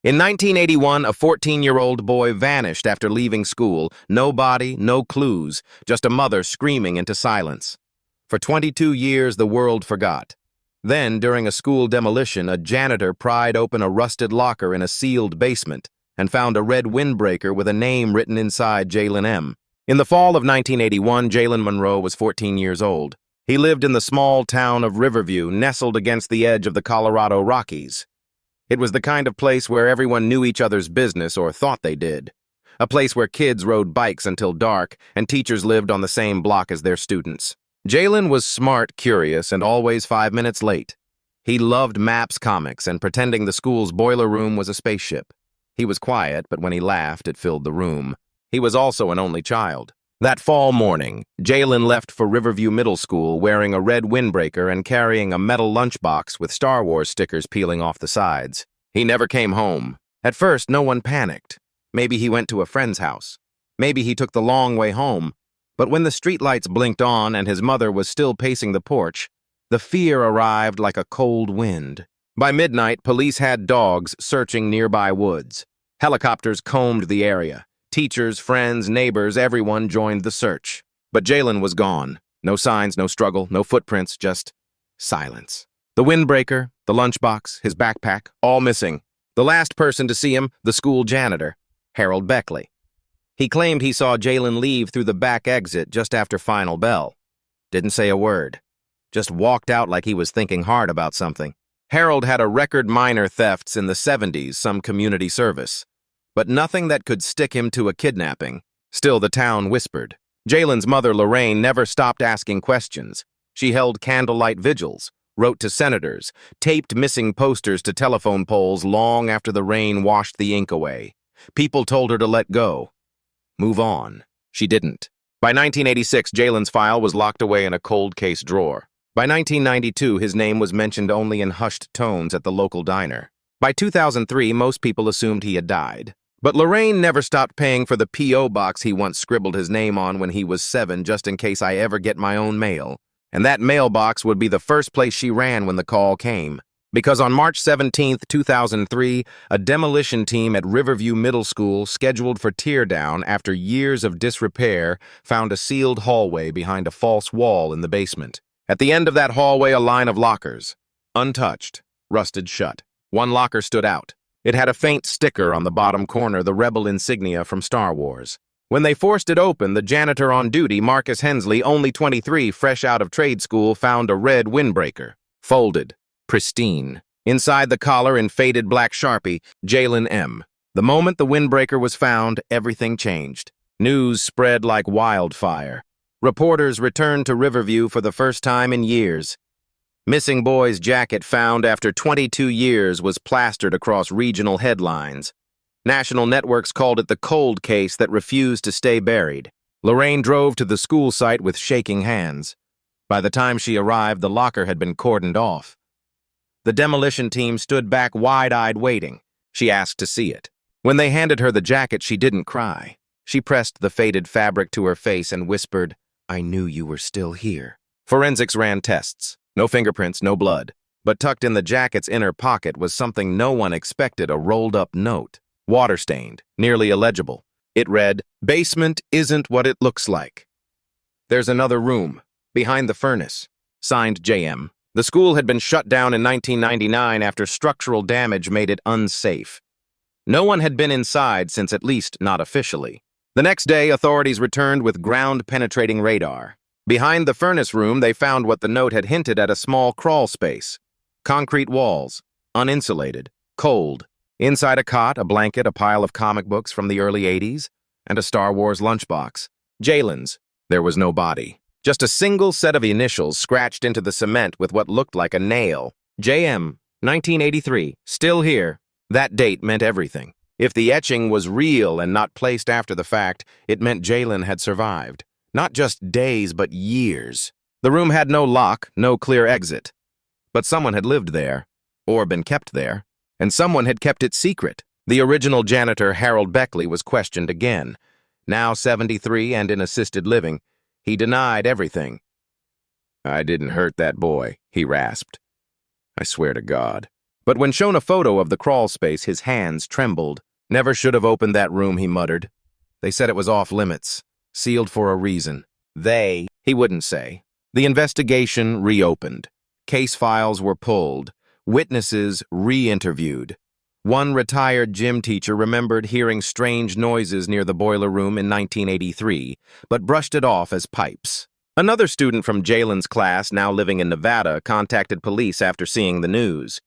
In 1981, a 14-year-old boy vanished after leaving school. No body, no clues, just a mother screaming into silence. For 22 years, the world forgot. Then, during a school demolition, a janitor pried open a rusted locker in a sealed basement and found a red windbreaker with a name written inside, Jaylen M. In the fall of 1981, Jaylen Monroe was 14 years old. He lived in the small town of Riverview, nestled against the edge of the Colorado Rockies. It was the kind of place where everyone knew each other's business, or thought they did. A place where kids rode bikes until dark, and teachers lived on the same block as their students. Jaylen was smart, curious, and always 5 minutes late. He loved maps, comics, and pretending the school's boiler room was a spaceship. He was quiet, but when he laughed, it filled the room. He was also an only child. That fall morning, Jaylen left for Riverview Middle School wearing a red windbreaker and carrying a metal lunchbox with Star Wars stickers peeling off the sides. He never came home. At first, no one panicked. Maybe he went to a friend's house. Maybe he took the long way home. But when the streetlights blinked on and his mother was still pacing the porch, the fear arrived like a cold wind. By midnight, police had dogs searching nearby woods. Helicopters combed the area. Teachers, friends, neighbors, everyone joined the search. But Jaylen was gone. No signs, no struggle, no footprints, just silence. The windbreaker, the lunchbox, his backpack, all missing. The last person to see him, the school janitor, Harold Beckley. He claimed he saw Jaylen leave through the back exit just after final bell. Didn't say a word. Just walked out like he was thinking hard about something. Harold had a record minor thefts in the 70s, some community service. But nothing that could stick him to a kidnapping. Still, the town whispered. Jaylen's mother, Lorraine, never stopped asking questions. She held candlelight vigils, wrote to senators, taped missing posters to telephone poles long after the rain washed the ink away. People told her to let go. Move on. She didn't. By 1986, Jaylen's file was locked away in a cold case drawer. By 1992, his name was mentioned only in hushed tones at the local diner. By 2003, most people assumed he had died. But Lorraine never stopped paying for the P.O. box he once scribbled his name on when he was 7, just in case I ever get my own mail. And that mailbox would be the first place she ran when the call came. Because on March 17, 2003, a demolition team at Riverview Middle School, scheduled for teardown after years of disrepair, found a sealed hallway behind a false wall in the basement. At the end of that hallway, a line of lockers. Untouched, rusted shut. One locker stood out. It had a faint sticker on the bottom corner, the rebel insignia from Star Wars. When they forced it open, the janitor on duty, Marcus Hensley, only 23, fresh out of trade school, found a red windbreaker. Folded. Pristine. Inside the collar, in faded black Sharpie, Jaylen M. The moment the windbreaker was found, everything changed. News spread like wildfire. Reporters returned to Riverview for the first time in years. Missing boy's jacket found after 22 years was plastered across regional headlines. National networks called it the cold case that refused to stay buried. Lorraine drove to the school site with shaking hands. By the time she arrived, the locker had been cordoned off. The demolition team stood back wide-eyed waiting. She asked to see it. When they handed her the jacket, she didn't cry. She pressed the faded fabric to her face and whispered, "I knew you were still here." Forensics ran tests. No fingerprints, no blood. But tucked in the jacket's inner pocket was something no one expected, a rolled-up note. Water-stained, nearly illegible. It read, "Basement isn't what it looks like. There's another room, behind the furnace." Signed, J.M. The school had been shut down in 1999 after structural damage made it unsafe. No one had been inside since, at least not officially. The next day, authorities returned with ground-penetrating radar. Behind the furnace room, they found what the note had hinted at, a small crawl space. Concrete walls, uninsulated, cold. Inside a cot, a blanket, a pile of comic books from the early 80s, and a Star Wars lunchbox. Jaylen's. There was no body. Just a single set of initials scratched into the cement with what looked like a nail. J.M., 1983, still here. That date meant everything. If the etching was real and not placed after the fact, it meant Jaylen had survived. Not just days, but years. The room had no lock, no clear exit. But someone had lived there, or been kept there, and someone had kept it secret. The original janitor, Harold Beckley, was questioned again. Now 73 and in assisted living, he denied everything. "I didn't hurt that boy," he rasped. "I swear to God." But when shown a photo of the crawl space, his hands trembled. Never should have opened that room, he muttered. They said it was off limits, sealed for a reason. He wouldn't say. The investigation reopened. Case files were pulled. Witnesses re-interviewed. One retired gym teacher remembered hearing strange noises near the boiler room in 1983, but brushed it off as pipes. Another student from Jaylen's class, now living in Nevada, contacted police after seeing the news.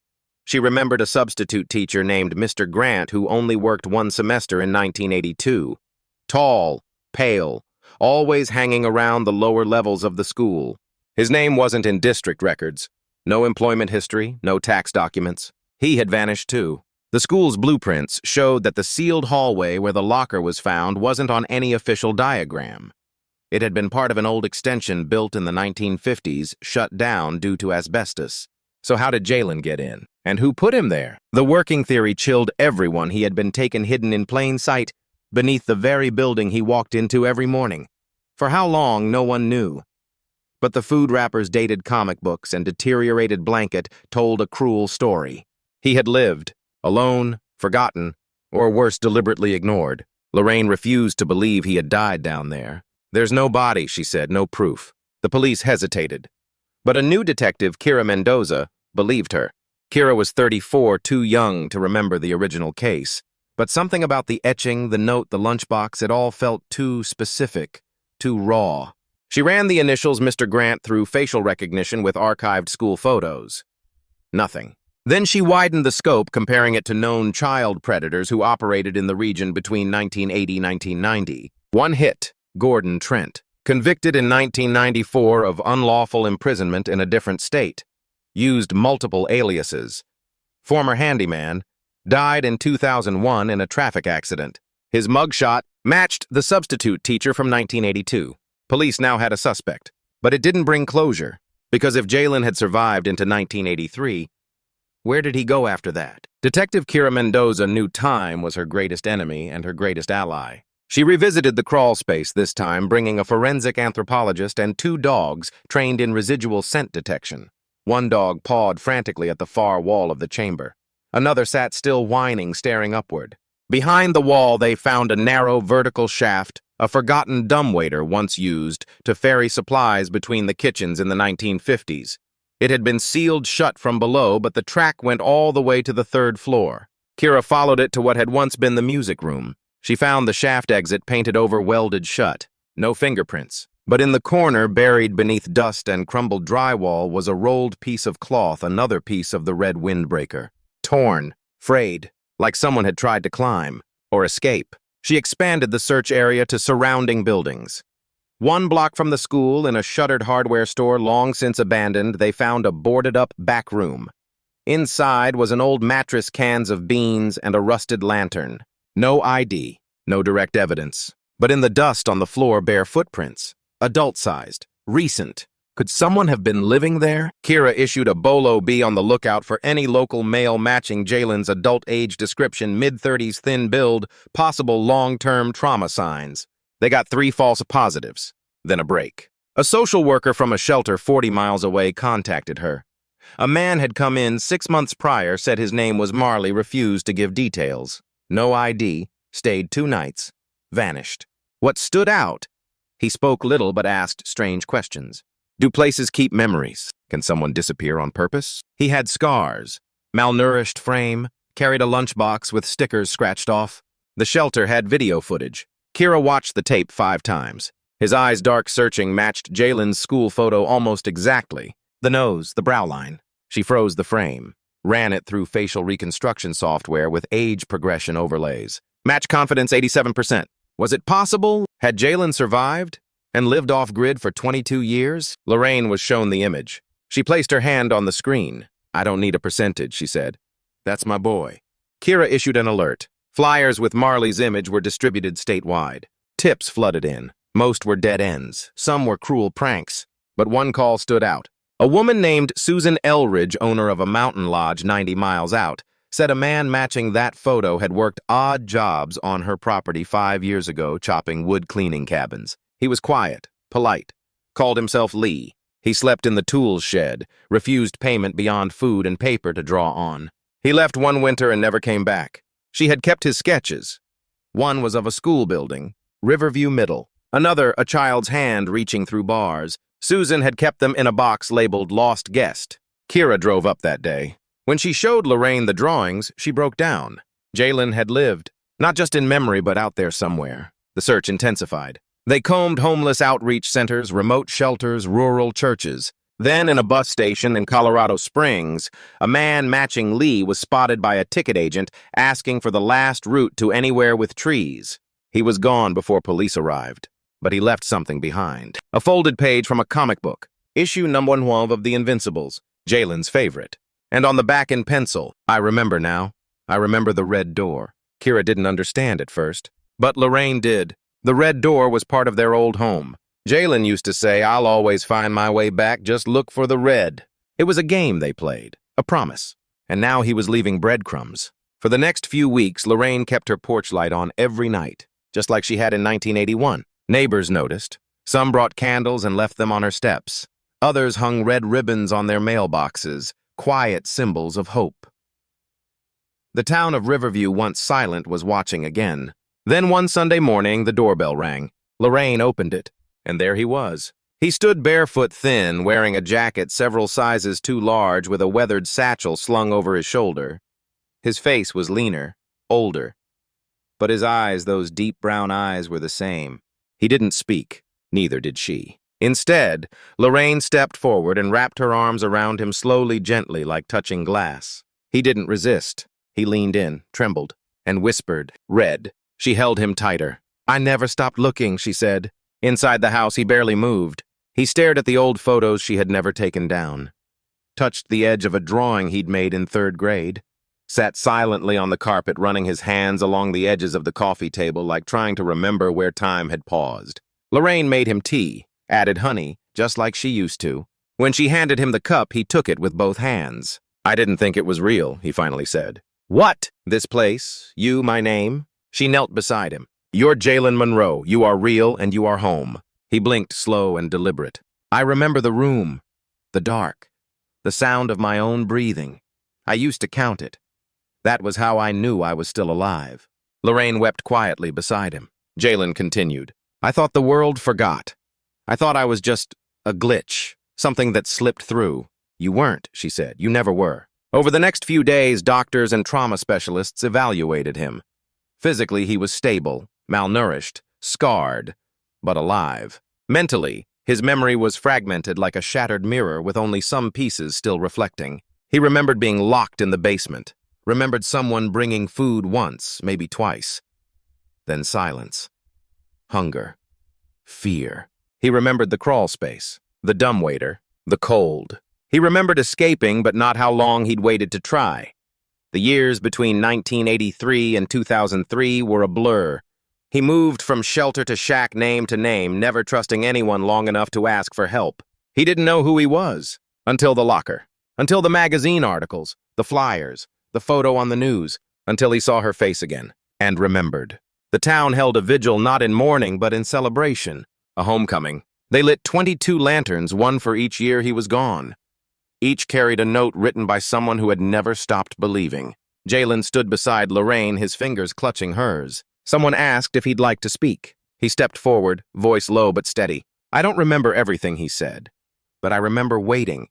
She remembered a substitute teacher named Mr. Grant who only worked one semester in 1982. Tall, pale, always hanging around the lower levels of the school. His name wasn't in district records. No employment history, no tax documents. He had vanished too. The school's blueprints showed that the sealed hallway where the locker was found wasn't on any official diagram. It had been part of an old extension built in the 1950s, shut down due to asbestos. So how did Jaylen get in? And who put him there? The working theory chilled everyone. He had been taken hidden in plain sight beneath the very building he walked into every morning. For how long, no one knew. But the food wrapper's dated comic books and deteriorated blanket told a cruel story. He had lived, alone, forgotten, or worse, deliberately ignored. Lorraine refused to believe he had died down there. There's no body, she said, no proof. The police hesitated. But a new detective, Kira Mendoza, believed her. Kira was 34, too young to remember the original case. But something about the etching, the note, the lunchbox, it all felt too specific, too raw. She ran the initials Mr. Grant through facial recognition with archived school photos. Nothing. Then she widened the scope, comparing it to known child predators who operated in the region between 1980 and 1990. One hit, Gordon Trent, convicted in 1994 of unlawful imprisonment in a different state. Used multiple aliases. Former handyman, died in 2001 in a traffic accident. His mugshot matched the substitute teacher from 1982. Police now had a suspect, but it didn't bring closure, because if Jaylen had survived into 1983, where did he go after that? Detective Kira Mendoza knew time was her greatest enemy and her greatest ally. She revisited the crawl space this time, bringing a forensic anthropologist and 2 dogs trained in residual scent detection. One dog pawed frantically at the far wall of the chamber. Another sat still whining, staring upward. Behind the wall, they found a narrow vertical shaft, a forgotten dumbwaiter once used to ferry supplies between the kitchens in the 1950s. It had been sealed shut from below, but the track went all the way to the 3rd floor. Kira followed it to what had once been the music room. She found the shaft exit painted over, welded shut. No fingerprints. But in the corner, buried beneath dust and crumbled drywall, was a rolled piece of cloth, another piece of the red windbreaker. Torn, frayed, like someone had tried to climb or escape. She expanded the search area to surrounding buildings. 1 block from the school, in a shuttered hardware store long since abandoned, they found a boarded-up back room. Inside was an old mattress, cans of beans, and a rusted lantern. No ID, no direct evidence. But in the dust on the floor, bare footprints. Adult-sized, recent. Could someone have been living there? Kira issued a bolo be on the lookout for any local male matching Jaylen's adult age description, mid-30s, thin build, possible long-term trauma signs. They got 3 false positives, then a break. A social worker from a shelter 40 miles away contacted her. A man had come in 6 months prior, said his name was Marley, refused to give details. No ID, stayed 2 nights, vanished. What stood out? He spoke little but asked strange questions. Do places keep memories? Can someone disappear on purpose? He had scars, malnourished frame, carried a lunchbox with stickers scratched off. The shelter had video footage. Kira watched the tape 5 times. His eyes, dark searching, matched Jaylen's school photo almost exactly. The nose, the brow line. She froze the frame, ran it through facial reconstruction software with age progression overlays. Match confidence 87%. Was it possible? Had Jaylen survived and lived off-grid for 22 years? Lorraine was shown the image. She placed her hand on the screen. I don't need a percentage, she said. That's my boy. Kira issued an alert. Flyers with Marley's image were distributed statewide. Tips flooded in. Most were dead ends. Some were cruel pranks. But one call stood out. A woman named Susan Elridge, owner of a mountain lodge 90 miles out, said a man matching that photo had worked odd jobs on her property 5 years ago, chopping wood cleaning cabins. He was quiet, polite, called himself Lee. He slept in the tools shed, refused payment beyond food and paper to draw on. He left one winter and never came back. She had kept his sketches. One was of a school building, Riverview Middle. Another, a child's hand reaching through bars. Susan had kept them in a box labeled Lost Guest. Kira drove up that day. When she showed Lorraine the drawings, she broke down. Jaylen had lived, not just in memory but out there somewhere. The search intensified. They combed homeless outreach centers, remote shelters, rural churches. Then, in a bus station in Colorado Springs, a man matching Lee was spotted by a ticket agent asking for the last route to anywhere with trees. He was gone before police arrived, but he left something behind. A folded page from a comic book, issue number 12 of The Invincibles, Jaylen's favorite. And on the back in pencil, I remember now. I remember the red door. Kira didn't understand at first, but Lorraine did. The red door was part of their old home. Jaylen used to say, "I'll always find my way back, just look for the red." It was a game they played, a promise. And now he was leaving breadcrumbs. For the next few weeks, Lorraine kept her porch light on every night, just like she had in 1981. Neighbors noticed. Some brought candles and left them on her steps. Others hung red ribbons on their mailboxes, quiet symbols of hope. The town of Riverview, once silent, was watching again. Then one Sunday morning, the doorbell rang. Lorraine opened it, and there he was. He stood barefoot thin, wearing a jacket several sizes too large with a weathered satchel slung over his shoulder. His face was leaner, older. But his eyes, those deep brown eyes, were the same. He didn't speak, neither did she. Instead, Lorraine stepped forward and wrapped her arms around him slowly, gently, like touching glass. He didn't resist. He leaned in, trembled, and whispered, "Red." She held him tighter. "I never stopped looking," she said. Inside the house, he barely moved. He stared at the old photos she had never taken down, touched the edge of a drawing he'd made in 3rd grade, sat silently on the carpet, running his hands along the edges of the coffee table like trying to remember where time had paused. Lorraine made him tea, added honey, just like she used to. When she handed him the cup, he took it with both hands. "I didn't think it was real," he finally said. "What? This place? You, my name?" She knelt beside him. "You're Jaylen Monroe. You are real and you are home." He blinked, slow and deliberate. "I remember the room, the dark, the sound of my own breathing. I used to count it. That was how I knew I was still alive." Lorraine wept quietly beside him. Jaylen continued. "I thought the world forgot. I thought I was just a glitch, something that slipped through." "You weren't," she said. "You never were." Over the next few days, doctors and trauma specialists evaluated him. Physically, he was stable, malnourished, scarred, but alive. Mentally, his memory was fragmented like a shattered mirror with only some pieces still reflecting. He remembered being locked in the basement, remembered someone bringing food once, maybe twice. Then silence. Hunger. Fear. He remembered the crawl space, the dumbwaiter, the cold. He remembered escaping, but not how long he'd waited to try. The years between 1983 and 2003 were a blur. He moved from shelter to shack, name to name, never trusting anyone long enough to ask for help. He didn't know who he was, until the locker, until the magazine articles, the flyers, the photo on the news, until he saw her face again, and remembered. The town held a vigil not in mourning, but in celebration, a homecoming. They lit 22 lanterns, one for each year he was gone. Each carried a note written by someone who had never stopped believing. Jaylen stood beside Lorraine, his fingers clutching hers. Someone asked if he'd like to speak. He stepped forward, voice low but steady. "I don't remember everything he said, but I remember waiting.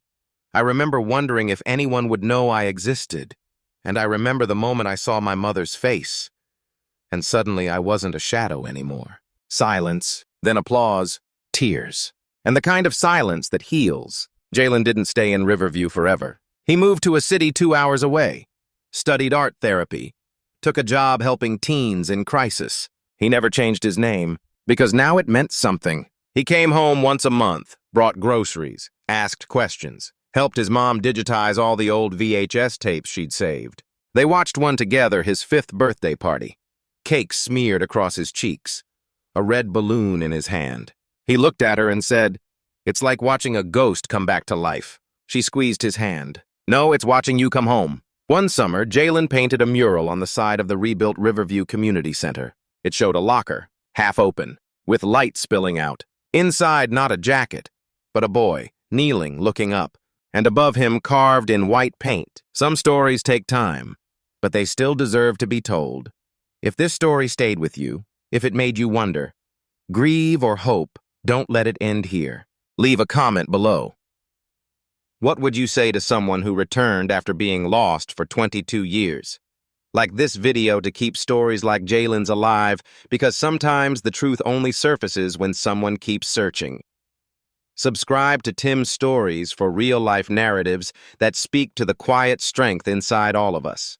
I remember wondering if anyone would know I existed. And I remember the moment I saw my mother's face. And suddenly I wasn't a shadow anymore." Silence, then applause, tears. And the kind of silence that heals. Jaylen didn't stay in Riverview forever. He moved to a city 2 hours away, studied art therapy, took a job helping teens in crisis. He never changed his name, because now it meant something. He came home once a month, brought groceries, asked questions, helped his mom digitize all the old VHS tapes she'd saved. They watched one together, his 5th birthday party. Cake smeared across his cheeks, a red balloon in his hand. He looked at her and said, "It's like watching a ghost come back to life." She squeezed his hand. "No, it's watching you come home." One summer, Jaylen painted a mural on the side of the rebuilt Riverview Community Center. It showed a locker, half open, with light spilling out. Inside, not a jacket, but a boy, kneeling, looking up. and above him carved in white paint. Some stories take time, but they still deserve to be told. If this story stayed with you, if it made you wonder, grieve or hope, don't let it end here. Leave a comment below. What would you say to someone who returned after being lost for 22 years? Like this video to keep stories like Jaylen's alive, because sometimes the truth only surfaces when someone keeps searching. Subscribe to Tim's Stories for real-life narratives that speak to the quiet strength inside all of us.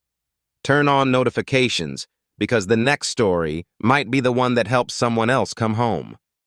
Turn on notifications, because the next story might be the one that helps someone else come home.